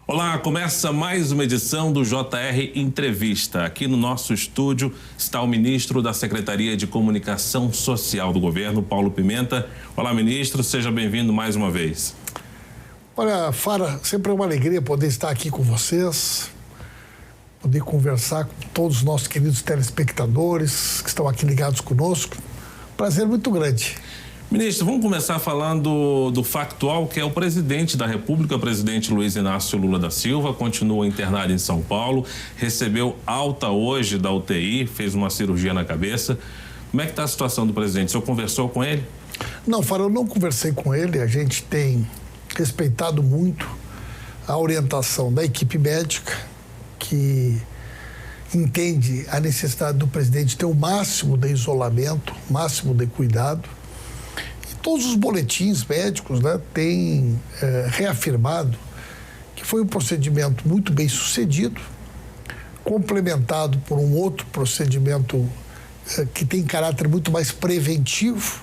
Olá, começa mais uma edição do JR Entrevista. Aqui no nosso estúdio está o ministro da Secretaria de Comunicação Social do Governo, Paulo Pimenta. Olá, ministro, seja bem-vindo mais uma vez. Olha, Fara, sempre é uma alegria poder estar aqui com vocês, poder conversar com todos os nossos queridos telespectadores que estão aqui ligados conosco. Prazer muito grande. Ministro, vamos começar falando do factual, que é o presidente da República, o presidente Luiz Inácio Lula da Silva, continua internado em São Paulo, recebeu alta hoje da UTI, fez uma cirurgia na cabeça. Como é que está a situação do presidente? O senhor conversou com ele? Não, Fara, eu não conversei com ele, a gente tem respeitado muito a orientação da equipe médica, que entende a necessidade do presidente ter o máximo de isolamento, o máximo de cuidado. Todos os boletins médicos, né, têm reafirmado que foi um procedimento muito bem sucedido, complementado por um outro procedimento que tem caráter muito mais preventivo.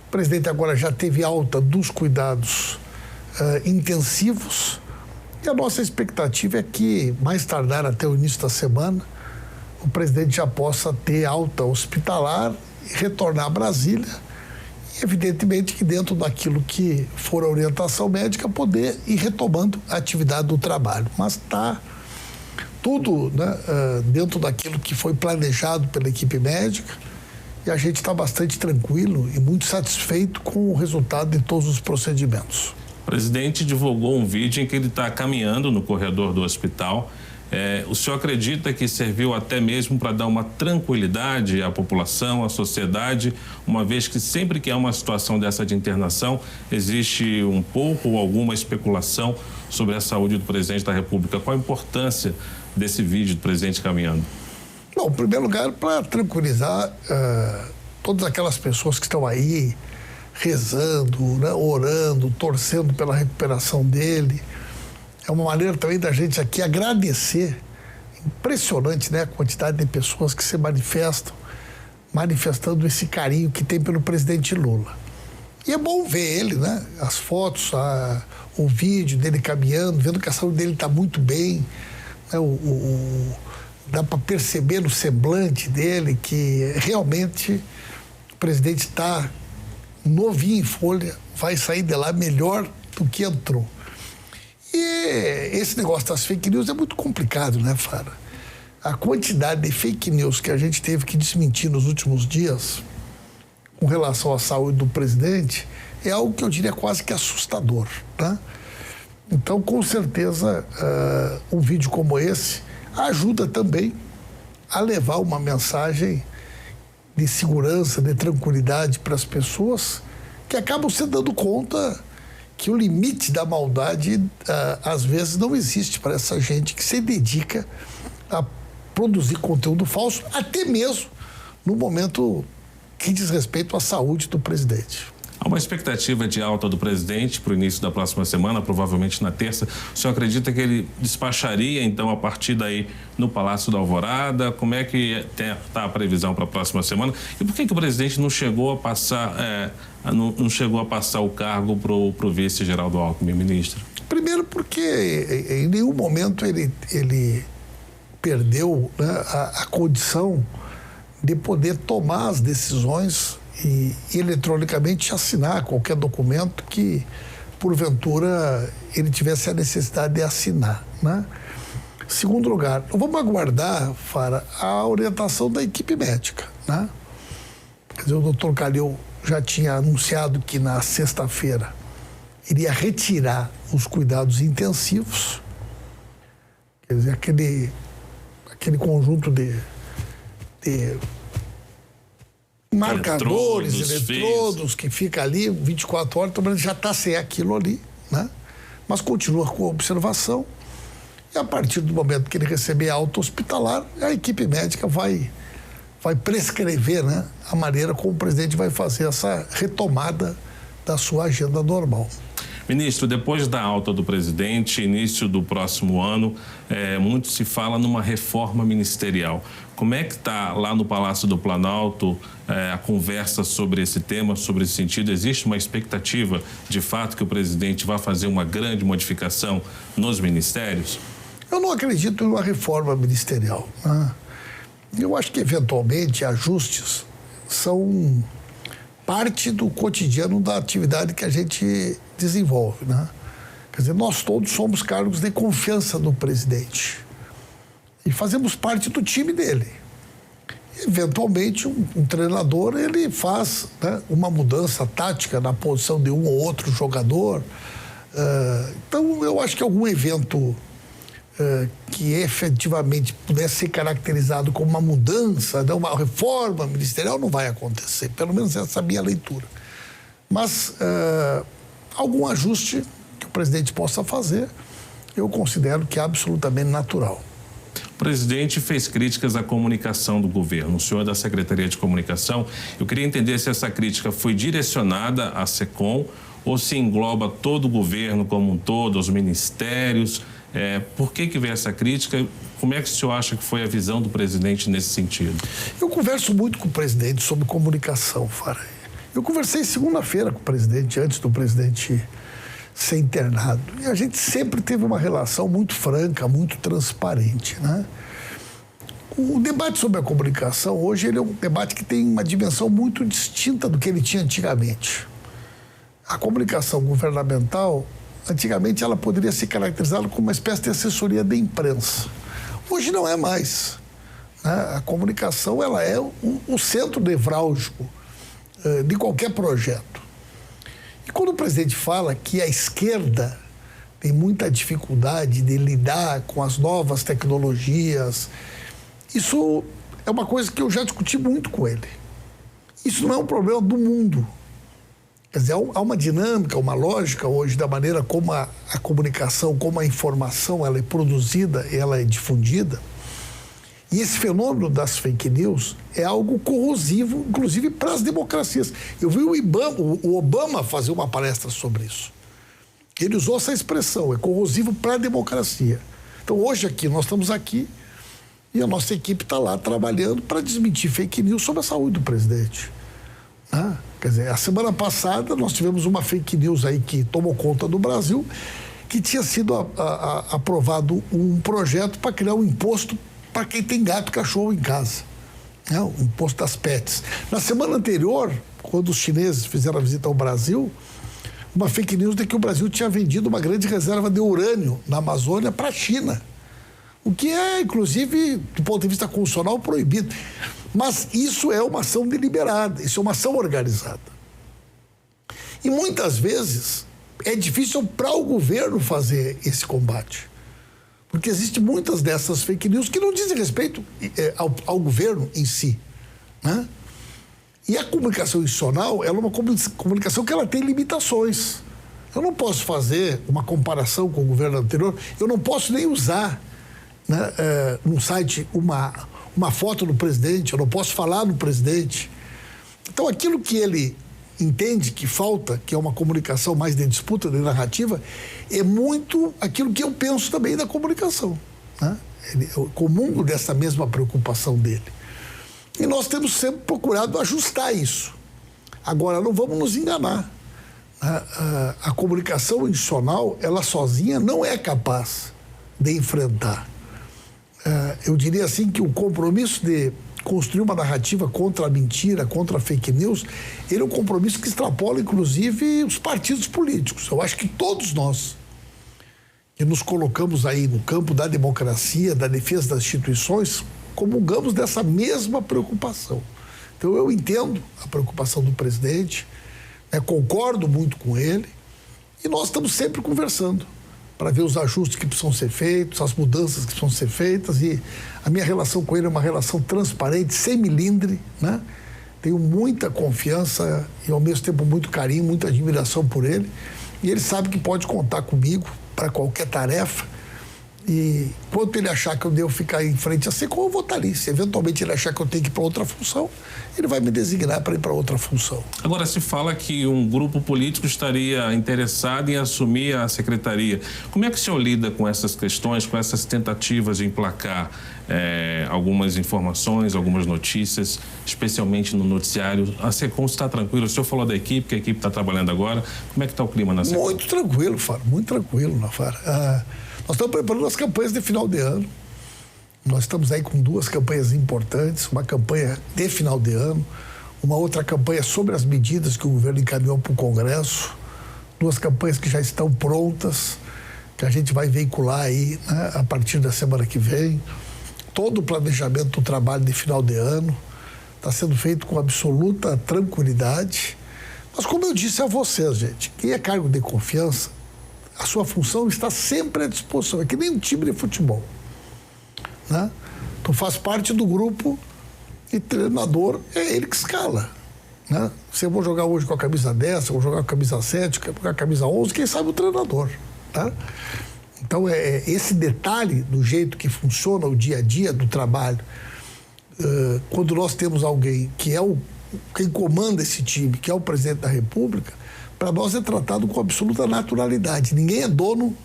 O presidente agora já teve alta dos cuidados intensivos e a nossa expectativa é que, mais tardar até o início da semana, o presidente já possa ter alta hospitalar e retornar a Brasília. Evidentemente que dentro daquilo que for a orientação médica, poder ir retomando a atividade do trabalho. Mas está tudo, né, dentro daquilo que foi planejado pela equipe médica e a gente está bastante tranquilo e muito satisfeito com o resultado de todos os procedimentos. O presidente divulgou um vídeo em que ele está caminhando no corredor do hospital. O senhor acredita que serviu até mesmo para dar uma tranquilidade à população, à sociedade, uma vez que sempre que há uma situação dessa de internação, existe um pouco ou alguma especulação sobre a saúde do presidente da República? Qual a importância desse vídeo do presidente caminhando? Bom, em primeiro lugar, para tranquilizar todas aquelas pessoas que estão aí rezando, né, orando, torcendo pela recuperação dele. É uma maneira também da gente aqui agradecer. Impressionante, né? A quantidade de pessoas que se manifestando esse carinho que tem pelo presidente Lula. E é bom ver ele, né? As fotos, o vídeo dele caminhando, vendo que a saúde dele está muito bem. Né? Dá para perceber no semblante dele que realmente o presidente está novinho em folha, vai sair de lá melhor do que entrou. E esse negócio das fake news é muito complicado, né, Fara? A quantidade de fake news que a gente teve que desmentir nos últimos dias com relação à saúde do presidente é algo que eu diria quase que assustador, né? Então, com certeza, um vídeo como esse ajuda também a levar uma mensagem de segurança, de tranquilidade para as pessoas que acabam se dando conta que o limite da maldade, às vezes, não existe para essa gente que se dedica a produzir conteúdo falso, até mesmo no momento que diz respeito à saúde do presidente. Há uma expectativa de alta do presidente para o início da próxima semana, provavelmente na terça. O senhor acredita que ele despacharia, então, a partir daí no Palácio da Alvorada? Como é que está a previsão para a próxima semana? E por que o presidente não chegou a passar, não chegou a passar o cargo para o vice Geraldo Alckmin, ministro? Primeiro porque em nenhum momento ele perdeu, né, a condição de poder tomar as decisões e eletronicamente assinar qualquer documento que, porventura, ele tivesse a necessidade de assinar, né? Segundo lugar, vamos aguardar, Fara, a orientação da equipe médica, né? Quer dizer, o doutor Calil já tinha anunciado que na sexta-feira iria retirar os cuidados intensivos, quer dizer, aquele conjunto de marcadores, eletrodos que fica ali 24 horas, então já está sem aquilo ali, né? Mas continua com a observação e a partir do momento que ele receber alta hospitalar, a equipe médica vai prescrever, né, a maneira como o presidente vai fazer essa retomada da sua agenda normal. Ministro, depois da alta do presidente, início do próximo ano, muito se fala numa reforma ministerial. Como é que está lá no Palácio do Planalto a conversa sobre esse tema, sobre esse sentido? Existe uma expectativa, de fato, que o presidente vá fazer uma grande modificação nos ministérios? Eu não acredito em uma reforma ministerial, né? Eu acho que, eventualmente, ajustes são parte do cotidiano da atividade que a gente desenvolve, né? Quer dizer, nós todos somos cargos de confiança do presidente e fazemos parte do time dele. Eventualmente, um treinador, ele faz, né, uma mudança tática na posição de um ou outro jogador. Então, eu acho que algum evento que efetivamente pudesse ser caracterizado como uma mudança, né, uma reforma ministerial, não vai acontecer. Pelo menos essa é a minha leitura. Mas algum ajuste que o presidente possa fazer, eu considero que é absolutamente natural. O presidente fez críticas à comunicação do governo. O senhor é da Secretaria de Comunicação. Eu queria entender se essa crítica foi direcionada à SECOM ou se engloba todo o governo como um todo, os ministérios. Por que veio essa crítica? Como é que o senhor acha que foi a visão do presidente nesse sentido? Eu converso muito com o presidente sobre comunicação, Faraí. Eu conversei segunda-feira com o presidente, antes do presidente ser internado. E a gente sempre teve uma relação muito franca, muito transparente, né? O debate sobre a comunicação hoje ele é um debate que tem uma dimensão muito distinta do que ele tinha antigamente. A comunicação governamental, antigamente, ela poderia ser caracterizada como uma espécie de assessoria da imprensa. Hoje não é mais, né? A comunicação ela é o centro nevrálgico de qualquer projeto. E quando o presidente fala que a esquerda tem muita dificuldade de lidar com as novas tecnologias, isso é uma coisa que eu já discuti muito com ele. Isso não é um problema do mundo. Quer dizer, há uma dinâmica, uma lógica hoje da maneira como a comunicação, como a informação ela é produzida, ela é difundida. E esse fenômeno das fake news é algo corrosivo, inclusive para as democracias. Eu vi o Obama fazer uma palestra sobre isso. Ele usou essa expressão, é corrosivo para a democracia. Então, hoje aqui, nós estamos aqui e a nossa equipe está lá trabalhando para desmentir fake news sobre a saúde do presidente. Quer dizer, a semana passada nós tivemos uma fake news aí que tomou conta do Brasil, que tinha sido aprovado um projeto para criar um imposto para quem tem gato e cachorro em casa, né? O imposto das pets. Na semana anterior, quando os chineses fizeram a visita ao Brasil, uma fake news de que o Brasil tinha vendido uma grande reserva de urânio na Amazônia para a China, o que é, inclusive, do ponto de vista constitucional, proibido. Mas isso é uma ação deliberada, isso é uma ação organizada. E muitas vezes é difícil para o governo fazer esse combate. Porque existem muitas dessas fake news que não dizem respeito ao governo em si, né? E a comunicação institucional, ela é uma comunicação que ela tem limitações. Eu não posso fazer uma comparação com o governo anterior, eu não posso nem usar, né, num site uma foto do presidente, eu não posso falar no presidente. Então, aquilo que ele entende que falta, que é uma comunicação mais de disputa, de narrativa, é muito aquilo que eu penso também da comunicação, né? Eu comungo dessa mesma preocupação dele. E nós temos sempre procurado ajustar isso. Agora, não vamos nos enganar. A comunicação institucional, ela sozinha não é capaz de enfrentar. Eu diria assim que o compromisso de construir uma narrativa contra a mentira, contra a fake news, ele é um compromisso que extrapola, inclusive, os partidos políticos. Eu acho que todos nós que nos colocamos aí no campo da democracia, da defesa das instituições, comungamos dessa mesma preocupação. Então, eu entendo a preocupação do presidente, concordo muito com ele, e nós estamos sempre conversando para ver os ajustes que precisam ser feitos, as mudanças que precisam ser feitas, e a minha relação com ele é uma relação transparente, sem milindre, né? Tenho muita confiança e, ao mesmo tempo, muito carinho, muita admiração por ele, e ele sabe que pode contar comigo para qualquer tarefa, E quando ele achar que eu devo ficar em frente a SECOM, eu vou estar ali. Se eventualmente ele achar que eu tenho que ir para outra função, ele vai me designar para ir para outra função. Agora, se fala que um grupo político estaria interessado em assumir a secretaria. Como é que o senhor lida com essas questões, com essas tentativas de emplacar algumas informações, algumas notícias, especialmente no noticiário? A SECOM está tranquila? O senhor falou da equipe, que a equipe está trabalhando agora. Como é que está o clima na SECOM? Muito tranquilo, Faro, muito tranquilo, Faro. Nós estamos preparando as campanhas de final de ano. Nós estamos aí com 2 campanhas importantes, uma campanha de final de ano, uma outra campanha sobre as medidas que o governo encaminhou para o Congresso, 2 campanhas que já estão prontas, que a gente vai veicular aí, né, a partir da semana que vem. Todo o planejamento do trabalho de final de ano está sendo feito com absoluta tranquilidade. Mas como eu disse a vocês, gente, quem é cargo de confiança, a sua função está sempre à disposição. É que nem um time de futebol, né? Tu faz parte do grupo e treinador é ele que escala, né? Se eu vou jogar hoje com a camisa 10, se eu vou jogar com a camisa 7, com a camisa 11, quem sabe o treinador, tá? Então, esse detalhe do jeito que funciona o dia a dia do trabalho, quando nós temos alguém que é quem comanda esse time, que é o presidente da República, para nós é tratado com absoluta naturalidade. Ninguém é dono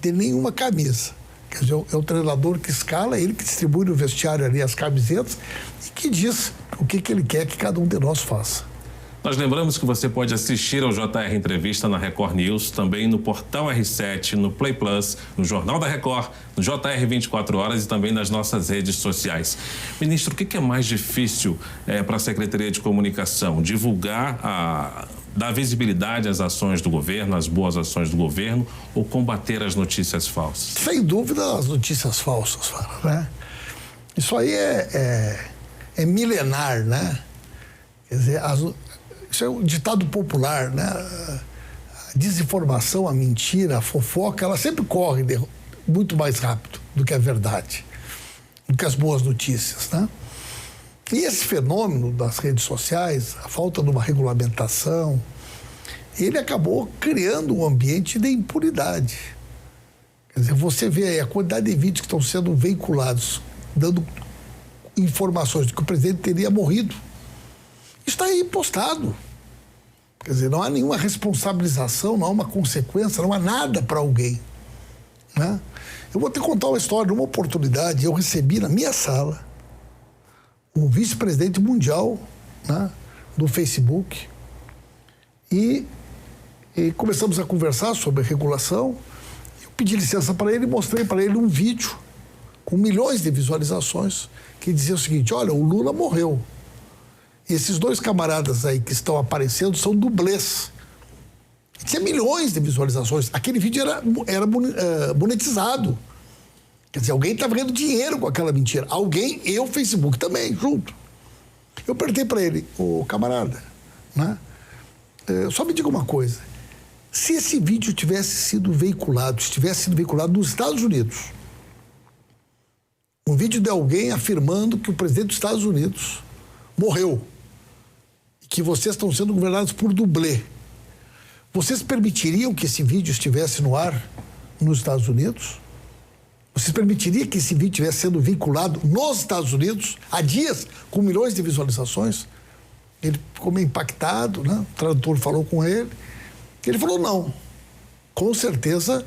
de nenhuma camisa. Quer dizer, é o treinador que escala, ele que distribui no vestiário ali as camisetas e que diz o que ele quer que cada um de nós faça. Nós lembramos que você pode assistir ao JR Entrevista na Record News, também no Portal R7, no Play Plus, no Jornal da Record, no JR 24 Horas e também nas nossas redes sociais. Ministro, o que é mais difícil para a Secretaria de Comunicação? Divulgar, dar visibilidade às ações do governo, às boas ações do governo, ou combater as notícias falsas? Sem dúvida, as notícias falsas, né? Isso aí é milenar, né? Quer dizer, isso é um ditado popular, né? A desinformação, a mentira, a fofoca, ela sempre corre muito mais rápido do que a verdade, do que as boas notícias, né? E esse fenômeno das redes sociais, a falta de uma regulamentação, ele acabou criando um ambiente de impunidade. Quer dizer, você vê aí a quantidade de vídeos que estão sendo veiculados, dando informações de que o presidente teria morrido. Está aí postado. Quer dizer, não há nenhuma responsabilização, não há uma consequência, não há nada para alguém, né? Eu vou te contar uma história. Numa oportunidade, eu recebi na minha sala o vice-presidente mundial, né, do Facebook e começamos a conversar sobre regulação. Eu pedi licença para ele e mostrei para ele um vídeo com milhões de visualizações que dizia o seguinte: olha, o Lula morreu. Esses 2 camaradas aí que estão aparecendo são dublês. Tinha milhões de visualizações. Aquele vídeo era monetizado. Quer dizer, alguém estava ganhando dinheiro com aquela mentira. Alguém e o Facebook também, junto. Eu perguntei para ele: ô camarada, né? Só me diga uma coisa. Se esse vídeo estivesse sido veiculado nos Estados Unidos, um vídeo de alguém afirmando que o presidente dos Estados Unidos morreu, que vocês estão sendo governados por dublê, vocês permitiriam que esse vídeo estivesse no ar nos Estados Unidos? Vocês permitiriam que esse vídeo estivesse sendo vinculado nos Estados Unidos há dias, com milhões de visualizações? Ele ficou meio impactado, né? O tradutor falou com ele. Ele falou: não, com certeza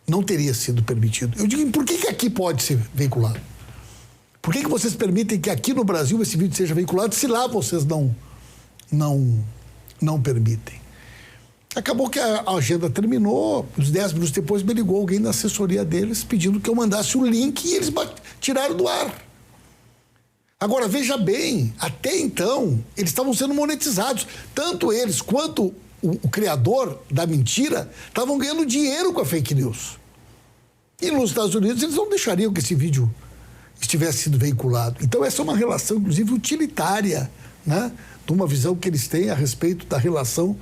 não teria sido permitido. Eu digo: por que aqui pode ser veiculado? Por que vocês permitem que aqui no Brasil esse vídeo seja veiculado, se lá vocês não permitem? Acabou que a agenda terminou, uns 10 minutos depois me ligou alguém da assessoria deles pedindo que eu mandasse o link e eles tiraram do ar. Agora, veja bem, até então, eles estavam sendo monetizados. Tanto eles quanto o criador da mentira estavam ganhando dinheiro com a fake news. E nos Estados Unidos eles não deixariam que esse vídeo estivesse sido veiculado. Então essa é uma relação, inclusive, utilitária, né? De uma visão que eles têm a respeito da relação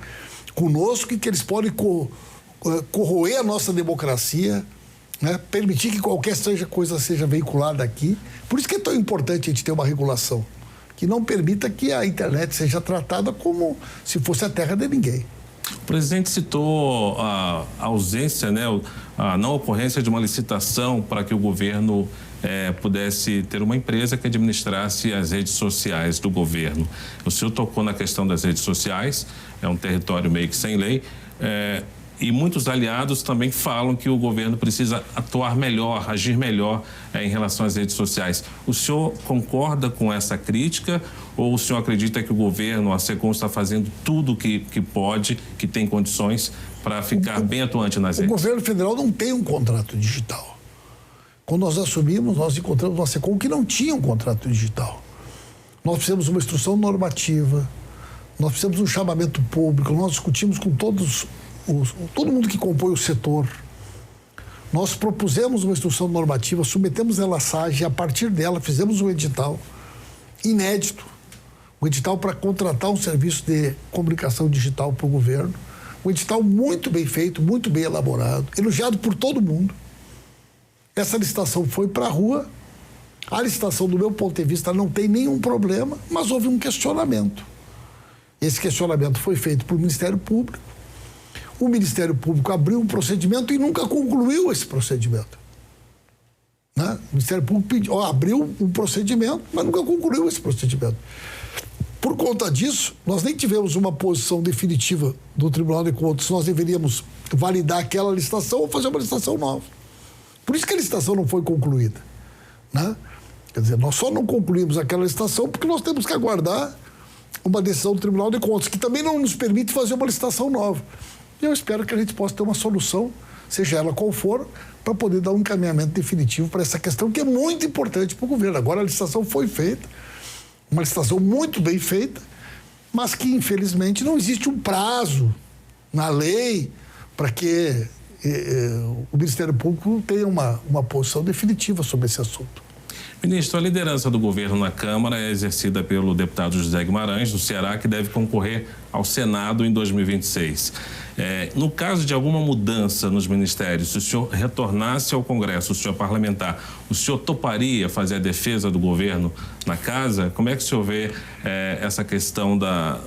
conosco e que eles podem corroer a nossa democracia, né? Permitir que qualquer coisa seja veiculada aqui. Por isso que é tão importante a gente ter uma regulação que não permita que a internet seja tratada como se fosse a terra de ninguém. O presidente citou a ausência, né, a não ocorrência de uma licitação para que o governo pudesse ter uma empresa que administrasse as redes sociais do governo. O senhor tocou na questão das redes sociais, é um território meio que sem lei, e muitos aliados também falam que o governo precisa atuar melhor, agir melhor em relação às redes sociais. O senhor concorda com essa crítica ou o senhor acredita que o governo, a SECOM, está fazendo tudo que pode, que tem condições para ficar bem atuante nas redes? O governo federal não tem um contrato digital. Quando nós assumimos, nós encontramos uma SECOM que não tinha um contrato digital. Nós fizemos uma instrução normativa, nós fizemos um chamamento público, nós discutimos com todo mundo que compõe o setor. Nós propusemos uma instrução normativa, submetemos ela à SAGE e, a partir dela, fizemos um edital inédito, um edital para contratar um serviço de comunicação digital para o governo, um edital muito bem feito, muito bem elaborado, elogiado por todo mundo. Essa licitação foi para a rua. A licitação, do meu ponto de vista, não tem nenhum problema, mas houve um questionamento. Esse questionamento foi feito pelo Ministério Público. O Ministério Público abriu um procedimento e nunca concluiu esse procedimento. Né? O Ministério Público abriu um procedimento, mas nunca concluiu esse procedimento. Por conta disso, nós nem tivemos uma posição definitiva do Tribunal de Contas se nós deveríamos validar aquela licitação ou fazer uma licitação nova. Por isso que a licitação não foi concluída. Né? Quer dizer, nós só não concluímos aquela licitação porque nós temos que aguardar uma decisão do Tribunal de Contas, que também não nos permite fazer uma licitação nova. E eu espero que a gente possa ter uma solução, seja ela qual for, para poder dar um encaminhamento definitivo para essa questão que é muito importante para o governo. Agora a licitação foi feita, uma licitação muito bem feita, mas que infelizmente não existe um prazo na lei para que o Ministério Público tenha uma posição definitiva sobre esse assunto. Ministro, a liderança do governo na Câmara é exercida pelo deputado José Guimarães, do Ceará, que deve concorrer ao Senado em 2026. No caso de alguma mudança nos ministérios, se o senhor retornasse ao Congresso, o senhor parlamentar, o senhor toparia fazer a defesa do governo na casa? Como é que o senhor vê essa questão da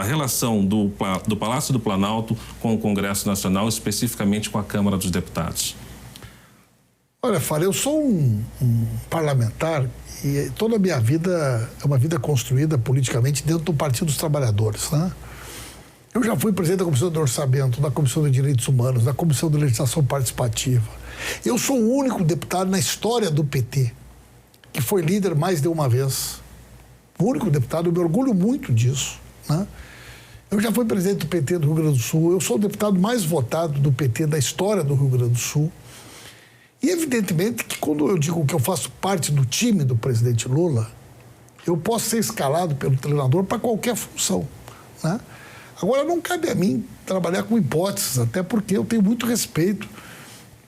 relação do Palácio do Planalto com o Congresso Nacional, especificamente com a Câmara dos Deputados? Olha, Fara, eu sou um parlamentar e toda a minha vida é uma vida construída politicamente dentro do Partido dos Trabalhadores, né? Eu já fui presidente da Comissão de Orçamento, da Comissão de Direitos Humanos, da Comissão de Legislação Participativa. Eu sou o único deputado na história do PT que foi líder mais de uma vez. O único deputado, eu me orgulho muito disso, né? Eu já fui presidente do PT do Rio Grande do Sul, eu sou o deputado mais votado do PT da história do Rio Grande do Sul. E evidentemente que quando eu digo que eu faço parte do time do presidente Lula, eu posso ser escalado pelo treinador para qualquer função, né? Agora, não cabe a mim trabalhar com hipóteses, até porque eu tenho muito respeito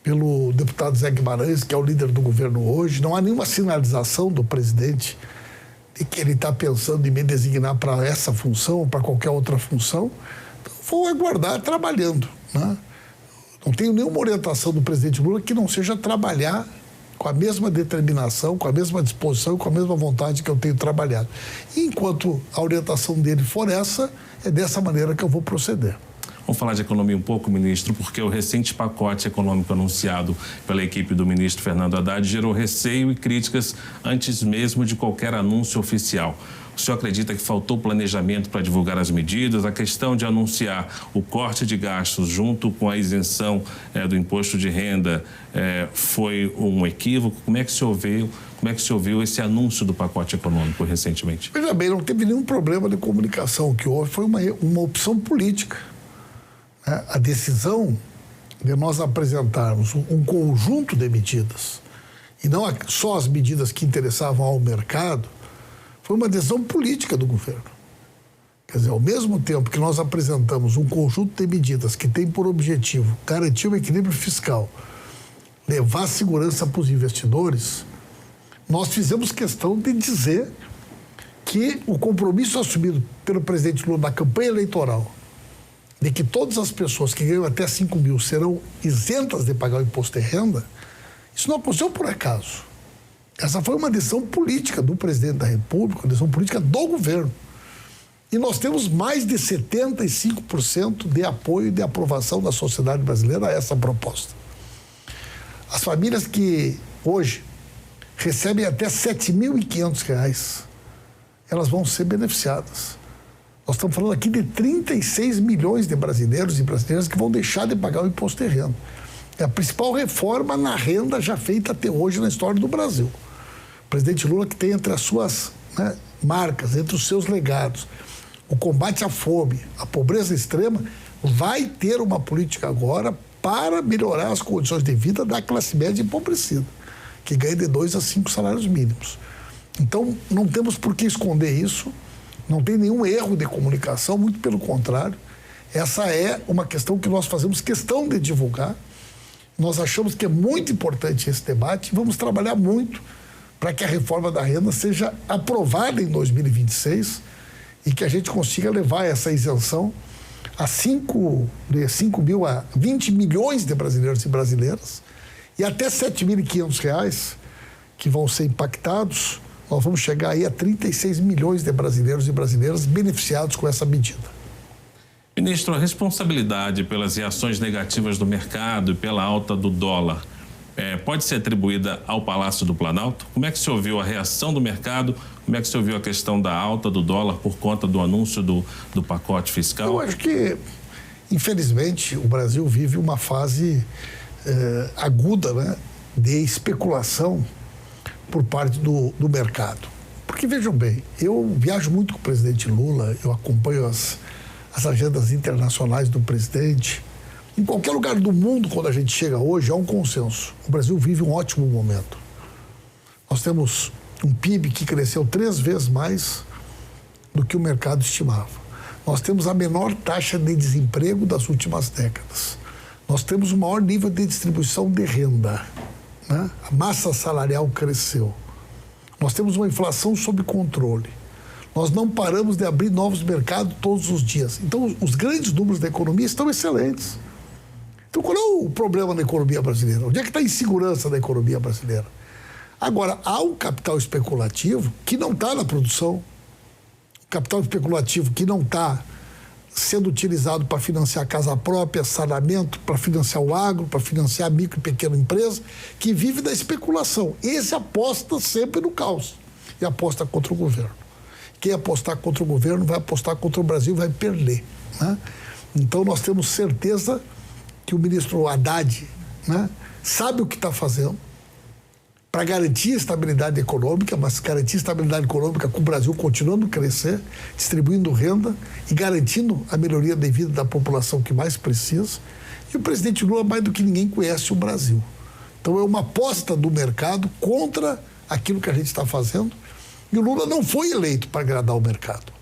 pelo deputado Zé Guimarães, que é o líder do governo hoje. Não há nenhuma sinalização do presidente de que ele está pensando em me designar para essa função ou para qualquer outra função. Então, vou aguardar trabalhando, né? Não tenho nenhuma orientação do presidente Lula que não seja trabalhar com a mesma determinação, com a mesma disposição e com a mesma vontade que eu tenho trabalhado. E enquanto a orientação dele for essa, é dessa maneira que eu vou proceder. Vamos falar de economia um pouco, ministro, porque o recente pacote econômico anunciado pela equipe do ministro Fernando Haddad gerou receio e críticas antes mesmo de qualquer anúncio oficial. O senhor acredita que faltou planejamento para divulgar as medidas? A questão de anunciar o corte de gastos junto com a isenção do imposto de renda foi um equívoco? Como é que o senhor viu esse anúncio do pacote econômico recentemente? Veja bem, não teve nenhum problema de comunicação. O que houve foi uma opção política. A decisão de nós apresentarmos um conjunto de medidas, e não só as medidas que interessavam ao mercado, foi uma decisão política do governo. Quer dizer, ao mesmo tempo que nós apresentamos um conjunto de medidas que tem por objetivo garantir o equilíbrio fiscal, levar segurança para os investidores, nós fizemos questão de dizer que o compromisso assumido pelo presidente Lula na campanha eleitoral de que todas as pessoas que ganham até 5 mil serão isentas de pagar o imposto de renda, isso não aconteceu por acaso. Essa foi uma decisão política do presidente da República, uma decisão política do governo. E nós temos mais de 75% de apoio e de aprovação da sociedade brasileira a essa proposta. As famílias que hoje recebem até R$ 7.500, elas vão ser beneficiadas. Nós estamos falando aqui de 36 milhões de brasileiros e brasileiras que vão deixar de pagar o imposto de renda. É a principal reforma na renda já feita até hoje na história do Brasil. O presidente Lula, que tem entre as suas marcas, entre os seus legados, o combate à fome, à pobreza extrema, vai ter uma política agora para melhorar as condições de vida da classe média empobrecida, que ganha de 2 a 5 salários mínimos. Então, não temos por que esconder isso, não tem nenhum erro de comunicação, muito pelo contrário. Essa é uma questão que nós fazemos questão de divulgar. Nós achamos que é muito importante esse debate e vamos trabalhar muito para que a reforma da renda seja aprovada em 2026 e que a gente consiga levar essa isenção a 5 mil a 20 milhões de brasileiros e brasileiras e até R$ 7.500 que vão ser impactados. Nós vamos chegar aí a 36 milhões de brasileiros e brasileiras beneficiados com essa medida. Ministro, a responsabilidade pelas reações negativas do mercado e pela alta do dólar pode ser atribuída ao Palácio do Planalto? Como é que se ouviu a reação do mercado? Como é que se ouviu a questão da alta do dólar por conta do anúncio do pacote fiscal? Eu acho que, infelizmente, o Brasil vive uma fase aguda, né, de especulação por parte do mercado. Porque, vejam bem, eu viajo muito com o presidente Lula, eu acompanho as agendas internacionais do presidente. Em qualquer lugar do mundo, quando a gente chega hoje, há um consenso. O Brasil vive um ótimo momento. Nós temos um PIB que cresceu 3 vezes mais do que o mercado estimava. Nós temos a menor taxa de desemprego das últimas décadas. Nós temos o maior nível de distribuição de renda, né? A massa salarial cresceu. Nós temos uma inflação sob controle. Nós não paramos de abrir novos mercados todos os dias. Então, os grandes números da economia estão excelentes. Então, qual é o problema da economia brasileira? Onde é que está a insegurança da economia brasileira? Agora, há um capital especulativo que não está na produção, capital especulativo que não está sendo utilizado para financiar casa própria, saneamento, para financiar o agro, para financiar a micro e pequena empresa, que vive da especulação. Esse aposta sempre no caos e aposta contra o governo. Quem apostar contra o governo vai apostar contra o Brasil e vai perder, né? Então, nós temos certeza que o ministro Haddad, né, sabe o que está fazendo para garantir a estabilidade econômica, mas garantir a estabilidade econômica com o Brasil continuando a crescer, distribuindo renda e garantindo a melhoria de vida da população que mais precisa. E o presidente Lula, mais do que ninguém, conhece o Brasil. Então, é uma aposta do mercado contra aquilo que a gente está fazendo. E o Lula não foi eleito para agradar o mercado.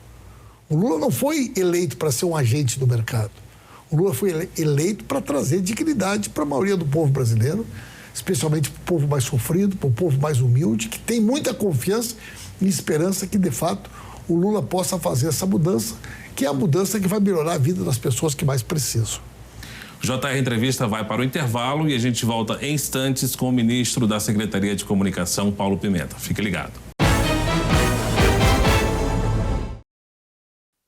O Lula não foi eleito para ser um agente do mercado. O Lula foi eleito para trazer dignidade para a maioria do povo brasileiro, especialmente para o povo mais sofrido, para o povo mais humilde, que tem muita confiança e esperança que, de fato, o Lula possa fazer essa mudança, que é a mudança que vai melhorar a vida das pessoas que mais precisam. O JR Entrevista vai para o intervalo e a gente volta em instantes com o ministro da Secretaria de Comunicação, Paulo Pimenta. Fique ligado.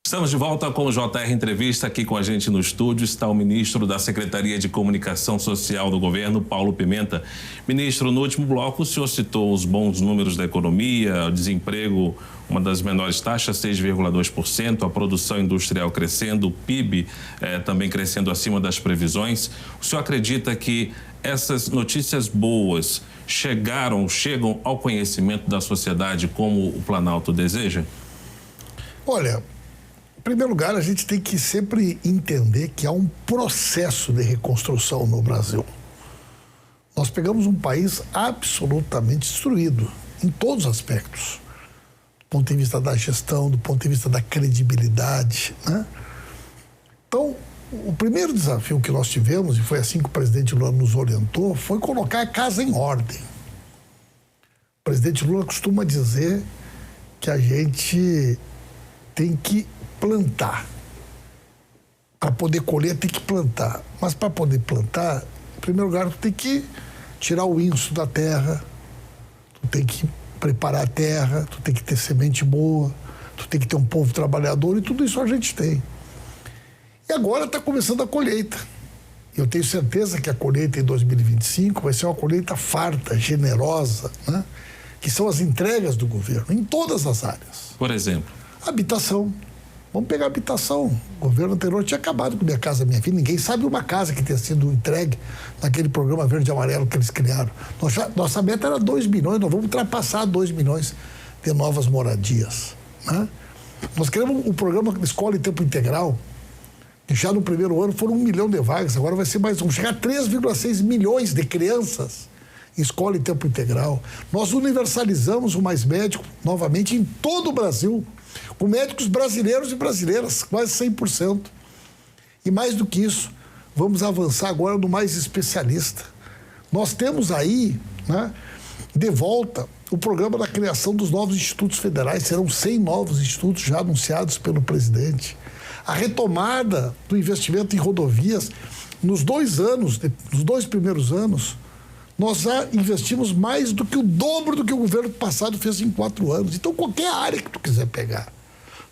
Estamos de volta com o JR Entrevista. Aqui com a gente no estúdio está o ministro da Secretaria de Comunicação Social do governo, Paulo Pimenta. Ministro, no último bloco o senhor citou os bons números da economia, o desemprego, uma das menores taxas, 6,2%, a produção industrial crescendo, o PIB também crescendo acima das previsões. O senhor acredita que essas notícias boas chegam ao conhecimento da sociedade como o Planalto deseja? Olha, em primeiro lugar, a gente tem que sempre entender que há um processo de reconstrução no Brasil. Nós pegamos um país absolutamente destruído, em todos os aspectos. Do ponto de vista da gestão, do ponto de vista da credibilidade, né? Então, o primeiro desafio que nós tivemos, e foi assim que o presidente Lula nos orientou, foi colocar a casa em ordem. O presidente Lula costuma dizer que a gente tem que plantar. Para poder colher, tem que plantar. Mas para poder plantar, em primeiro lugar, tu tem que tirar o inso da terra, tu tem que preparar a terra, tu tem que ter semente boa, tu tem que ter um povo trabalhador, e tudo isso a gente tem. E agora está começando a colheita. Eu tenho certeza que a colheita em 2025 vai ser uma colheita farta, generosa, né? Que são as entregas do governo, em todas as áreas. Por exemplo? Habitação. Vamos pegar a habitação. O governo anterior tinha acabado com Minha Casa Minha Vida. Ninguém sabe uma casa que tenha sido entregue naquele programa verde e amarelo que eles criaram. Nossa meta era 2 milhões, nós vamos ultrapassar 2 milhões de novas moradias, né? Nós queremos um programa de escola em tempo integral, que já no primeiro ano foram 1 milhão de vagas, agora vai ser mais, vamos chegar a 3,6 milhões de crianças em escola em tempo integral. Nós universalizamos o Mais Médico novamente em todo o Brasil, com médicos brasileiros e brasileiras, quase 100%. E mais do que isso, vamos avançar agora no Mais Especialista. Nós temos aí, né, de volta o programa da criação dos novos institutos federais. Serão 100 novos institutos já anunciados pelo presidente. A retomada do investimento em rodovias. Nos 2 anos, nos 2 primeiros anos, nós já investimos mais do que o dobro do que o governo passado fez em 4 anos. Então, qualquer área que tu quiser pegar,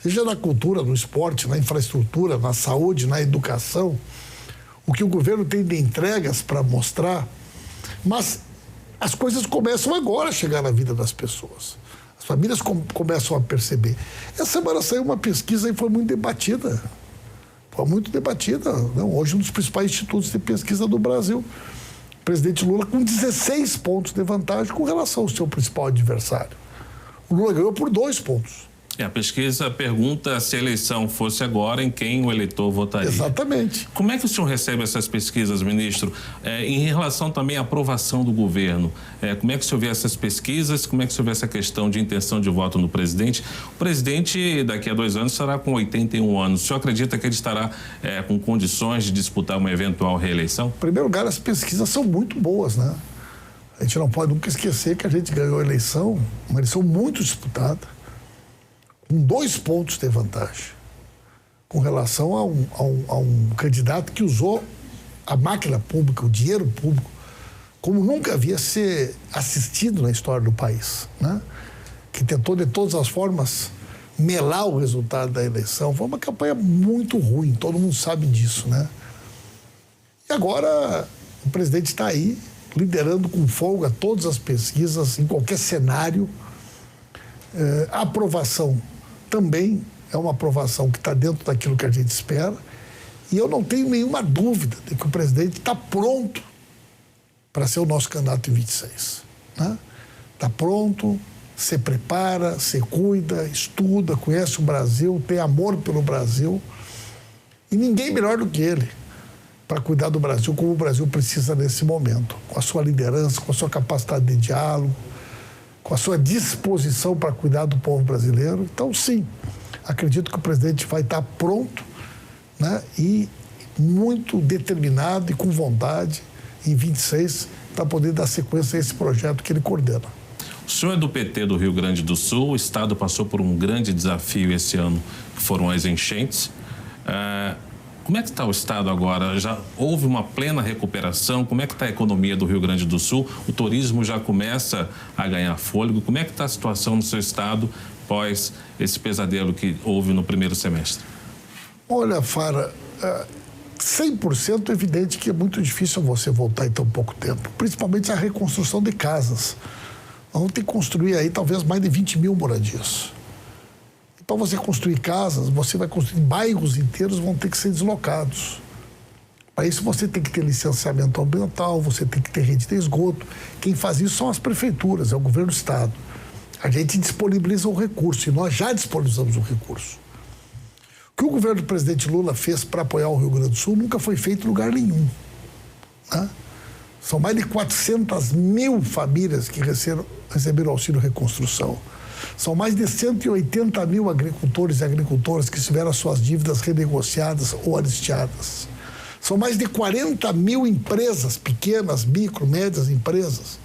seja na cultura, no esporte, na infraestrutura, na saúde, na educação, o que o governo tem de entregas para mostrar, mas as coisas começam agora a chegar na vida das pessoas. As famílias começam a perceber. Essa semana saiu uma pesquisa e foi muito debatida. Foi muito debatida. Não? Hoje, um dos principais institutos de pesquisa do Brasil. O presidente Lula com 16 pontos de vantagem com relação ao seu principal adversário. O Lula ganhou por 2 pontos. A pesquisa pergunta se a eleição fosse agora, em quem o eleitor votaria. Exatamente. Como é que o senhor recebe essas pesquisas, ministro? Em relação também à aprovação do governo, como é que o senhor vê essas pesquisas? Como é que o senhor vê essa questão de intenção de voto no presidente? O presidente, daqui a 2 anos, estará com 81 anos. O senhor acredita que ele estará com condições de disputar uma eventual reeleição? Em primeiro lugar, as pesquisas são muito boas, né? A gente não pode nunca esquecer que a gente ganhou a eleição, uma eleição muito disputada, com 2 pontos de vantagem, com relação a um candidato que usou a máquina pública, o dinheiro público, como nunca havia ser assistido na história do país, né? Que tentou de todas as formas melar o resultado da eleição. Foi uma campanha muito ruim, todo mundo sabe disso, né? E agora o presidente está aí, liderando com folga todas as pesquisas, em qualquer cenário. A aprovação também é uma aprovação que está dentro daquilo que a gente espera, e eu não tenho nenhuma dúvida de que o presidente está pronto para ser o nosso candidato em 26. Né? Está pronto, se prepara, se cuida, estuda, conhece o Brasil, tem amor pelo Brasil, e ninguém melhor do que ele para cuidar do Brasil como o Brasil precisa nesse momento, com a sua liderança, com a sua capacidade de diálogo, com a sua disposição para cuidar do povo brasileiro. Então, sim, acredito que o presidente vai estar pronto, né, e muito determinado e com vontade, em 26, para poder dar sequência a esse projeto que ele coordena. O senhor é do PT do Rio Grande do Sul, o Estado passou por um grande desafio esse ano, que foram as enchentes. Como é que está o Estado agora? Já houve uma plena recuperação? Como é que está a economia do Rio Grande do Sul? O turismo já começa a ganhar fôlego? Como é que está a situação no seu Estado após esse pesadelo que houve no primeiro semestre? Olha, Fara, 100% evidente que é muito difícil você voltar em tão pouco tempo, principalmente a reconstrução de casas. Nós vamos ter que construir aí talvez mais de 20 mil moradias. Para você construir casas, você vai construir bairros inteiros, vão ter que ser deslocados. Para isso você tem que ter licenciamento ambiental, você tem que ter rede de esgoto. Quem faz isso são as prefeituras, é o governo do Estado. A gente disponibiliza o recurso, e nós já disponibilizamos o recurso. O que o governo do presidente Lula fez para apoiar o Rio Grande do Sul nunca foi feito em lugar nenhum. Né? São mais de 400 mil famílias que receberam auxílio reconstrução. São mais de 180 mil agricultores e agricultoras que tiveram as suas dívidas renegociadas ou anistiadas. São mais de 40 mil empresas, pequenas, micro, médias empresas,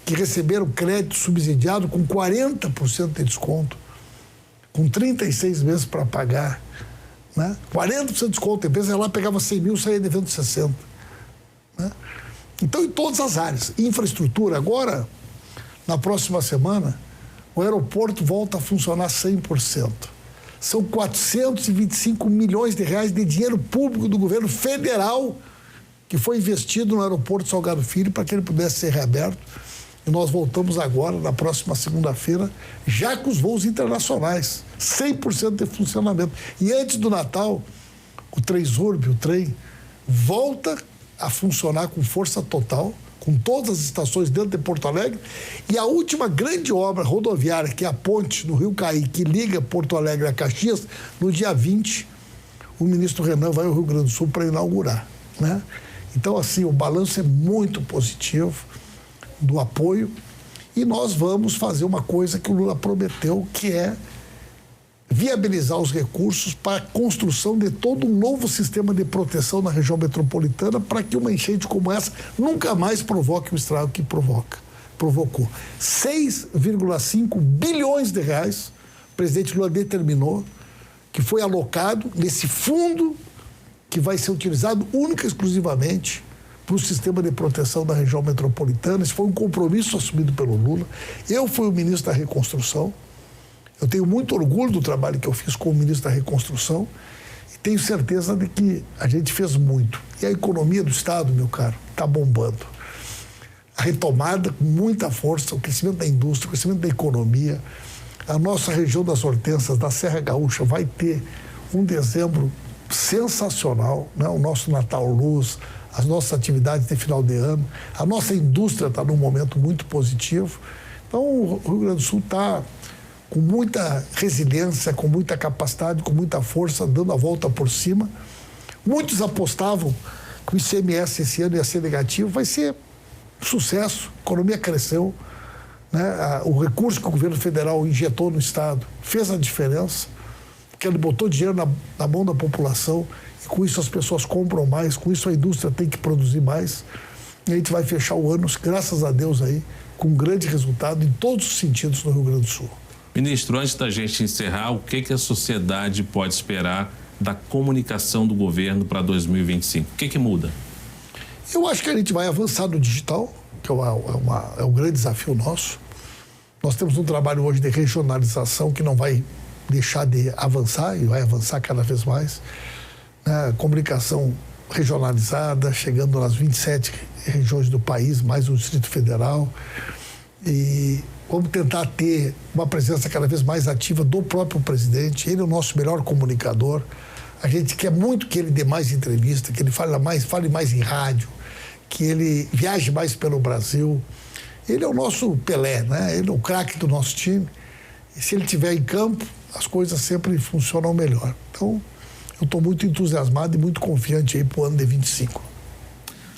que receberam crédito subsidiado com 40% de desconto, com 36 meses para pagar. Né? 40% de desconto, a empresa ia lá, pegava 100 mil, saía devendo 60. Né? Então, em todas as áreas. Infraestrutura, agora, na próxima semana, o aeroporto volta a funcionar 100%. São 425 milhões de reais de dinheiro público do governo federal que foi investido no aeroporto Salgado Filho para que ele pudesse ser reaberto. E nós voltamos agora, na próxima segunda-feira, já com os voos internacionais, 100% de funcionamento. E antes do Natal, o Transurb, o trem, volta a funcionar com força total, com todas as estações dentro de Porto Alegre. E a última grande obra rodoviária, que é a ponte no Rio Caí, que liga Porto Alegre a Caxias, no dia 20, o ministro Renan vai ao Rio Grande do Sul para inaugurar, né? Então, assim, o balanço é muito positivo do apoio, e nós vamos fazer uma coisa que o Lula prometeu, que é viabilizar os recursos para a construção de todo um novo sistema de proteção na região metropolitana, para que uma enchente como essa nunca mais provoque o estrago que provocou. 6,5 bilhões de reais o presidente Lula determinou que foi alocado nesse fundo que vai ser utilizado única e exclusivamente para o sistema de proteção da região metropolitana. Esse foi um compromisso assumido pelo Lula. Eu fui o ministro da Reconstrução. Eu tenho muito orgulho do trabalho que eu fiz como ministro da Reconstrução e tenho certeza de que a gente fez muito. E a economia do Estado, meu caro, está bombando. A retomada com muita força, o crescimento da indústria, o crescimento da economia. A nossa região das Hortênsias, da Serra Gaúcha, vai ter um dezembro sensacional, né? O nosso Natal Luz, as nossas atividades de final de ano, a nossa indústria está num momento muito positivo. Então, o Rio Grande do Sul está com muita resiliência, com muita capacidade, com muita força, dando a volta por cima. Muitos apostavam que o ICMS esse ano ia ser negativo, vai ser um sucesso, a economia cresceu, né? O recurso que o governo federal injetou no Estado fez a diferença, porque ele botou dinheiro na mão da população, e com isso as pessoas compram mais, com isso a indústria tem que produzir mais, e a gente vai fechar o ano, graças a Deus, aí, com um grande resultado em todos os sentidos no Rio Grande do Sul. Ministro, antes da gente encerrar, o que a sociedade pode esperar da comunicação do governo para 2025? O que muda? Eu acho que a gente vai avançar no digital, que é um grande desafio nosso. Nós temos um trabalho hoje de regionalização que não vai deixar de avançar e vai avançar cada vez mais. Comunicação regionalizada, chegando nas 27 regiões do país, mais o Distrito Federal. E vamos tentar ter uma presença cada vez mais ativa do próprio presidente. Ele é o nosso melhor comunicador. A gente quer muito que ele dê mais entrevista, que ele fale mais em rádio, que ele viaje mais pelo Brasil. Ele é o nosso Pelé, né? Ele é o craque do nosso time. E se ele estiver em campo, as coisas sempre funcionam melhor. Então, eu estou muito entusiasmado e muito confiante aí para o ano de 25.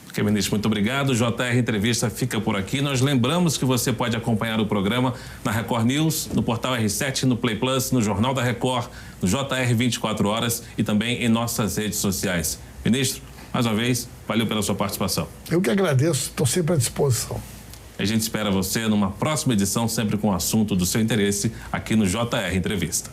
Ok, ministro, muito obrigado. JR Entrevista fica por aqui. Nós lembramos que você pode acompanhar o programa na Record News, no portal R7, no Play Plus, no Jornal da Record, no JR 24 Horas e também em nossas redes sociais. Ministro, mais uma vez, valeu pela sua participação. Eu que agradeço, estou sempre à disposição. A gente espera você numa próxima edição, sempre com o assunto do seu interesse, aqui no JR Entrevista.